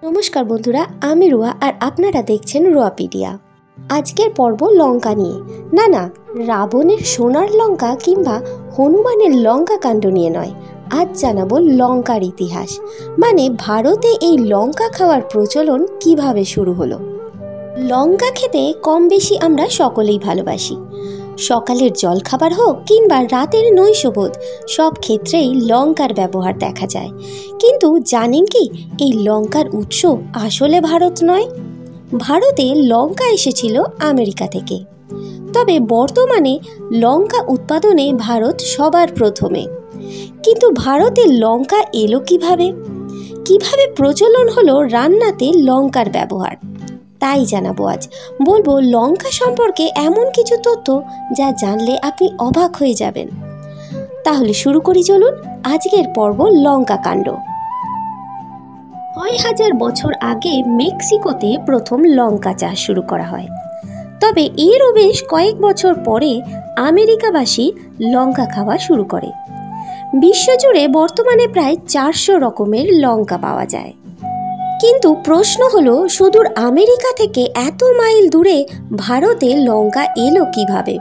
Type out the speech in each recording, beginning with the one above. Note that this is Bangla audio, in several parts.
নমস্কার বন্ধুরা, আমি রুয়া আর আপনারা দেখছেন রুয়াপিডিয়া। আজকের পর্ব লঙ্কা নিয়ে, না রাবণের সোনার লঙ্কা কিংবা হনুমানের লঙ্কা কাণ্ড নিয়ে নয়। আজ জানাবো লঙ্কার ইতিহাস, মানে ভারতে এই লঙ্কা খাওয়ার প্রচলন কিভাবে শুরু হলো। লঙ্কা খেতে কম বেশি আমরা সকলেই ভালোবাসি। সকালের জলখাবার হোক কিংবা রাতের নৈশভোজ, সব ক্ষেত্রেই লঙ্কার ব্যবহার দেখা যায়। কিন্তু জানেন কি, এই লঙ্কার উৎস আসলে ভারত নয়। ভারতে লঙ্কা এসেছিল আমেরিকা থেকে। তবে বর্তমানে লঙ্কা উৎপাদনে ভারত সবার প্রথমে। কিন্তু ভারতে লঙ্কা এলো কিভাবে প্রচলন হলো রান্নাতে লঙ্কার ব্যবহার, তাই জানাবো আজ। বলবো লঙ্কা সম্পর্কে এমন কিছু তথ্য যা জানলে আপনি অবাক হয়ে যাবেন। তাহলে শুরু করি, চলুন আজকের পর্ব লঙ্কা কাণ্ড। ৬,০০০ বছর আগে মেক্সিকোতে প্রথম লঙ্কা চাষ শুরু করা হয়। তবে এরও বেশ কয়েক বছর পরে আমেরিকাবাসী লঙ্কা খাওয়া শুরু করে। বিশ্বজুড়ে বর্তমানে প্রায় ৪০০ রকমের লঙ্কা পাওয়া যায়। কিন্তু প্রশ্ন হলো, সুদূর আমেরিকা থেকে এত মাইল দূরে ভারতে লঙ্কা এলো কিভাবে?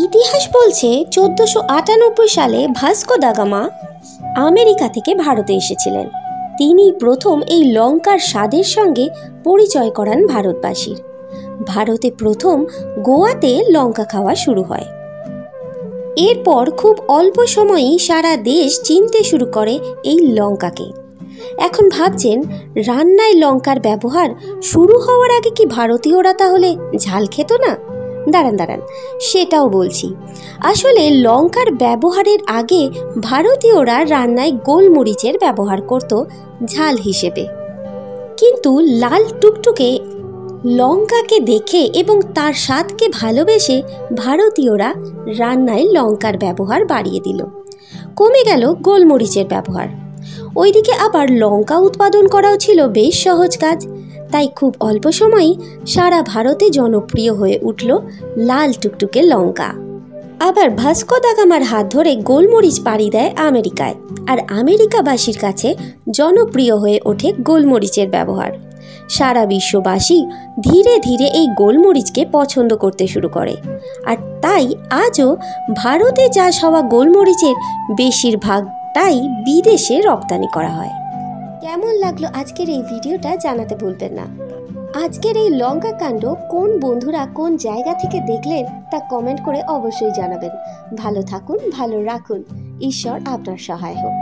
ইতিহাস বলছে ১৪৯৮ সালে ভাস্কো দা গামা আমেরিকা থেকে ভারতে এসেছিলেন। তিনি প্রথম এই লঙ্কার স্বাদের সঙ্গে পরিচয় করান ভারতবাসীর। ভারতে প্রথম গোয়াতে লঙ্কা খাওয়া শুরু হয়। এরপর খুব অল্প সময়েই সারা দেশ চিনতে শুরু করে এই লঙ্কাকে। এখন ভাবছেন, রান্নায় লঙ্কার ব্যবহার শুরু হওয়ার আগে কি ভারতীয়রা তাহলে ঝাল খেত না? দাঁড়ান, সেটাও বলছি। আসলে লঙ্কার ব্যবহারের আগে ভারতীয়রা রান্নায় গোলমরিচের ব্যবহার করত ঝাল হিসেবে। কিন্তু লাল টুকটুকে লঙ্কাকে দেখে এবং তার স্বাদকে ভালোবেসে ভারতীয়রা রান্নায় লঙ্কার ব্যবহার বাড়িয়ে দিল। কমে গেল গোলমরিচের ব্যবহার। ওইদিকে আবার লঙ্কা উৎপাদন করাও ছিল বেশ সহজ কাজ। তাই খুব অল্প সময়েই সারা ভারতে জনপ্রিয় হয়ে উঠল লাল টুকটুকে লঙ্কা। আবার ভাস্কো দা গামার হাত ধরে গোলমরিচ পাড়ি দেয় আমেরিকায়, আর আমেরিকাবাসীর কাছে জনপ্রিয় হয়ে ওঠে গোলমরিচের ব্যবহার। সারা বিশ্ববাসী ধীরে ধীরে এই গোলমরিচকে পছন্দ করতে শুরু করে। আর তাই আজও ভারতে চাষ হওয়া গোলমরিচের বেশিরভাগটাই বিদেশে রপ্তানি করা হয়। কেমন লাগলো আজকের এই ভিডিওটা জানাতে ভুলবেন না। আজকের এই লঙ্কা কাণ্ড কোন বন্ধুরা কোন জায়গা থেকে দেখলেন তা কমেন্ট করে অবশ্যই জানাবেন। ভালো থাকুন, ভালো রাখুন। ঈশ্বর আপনার সহায় হোক।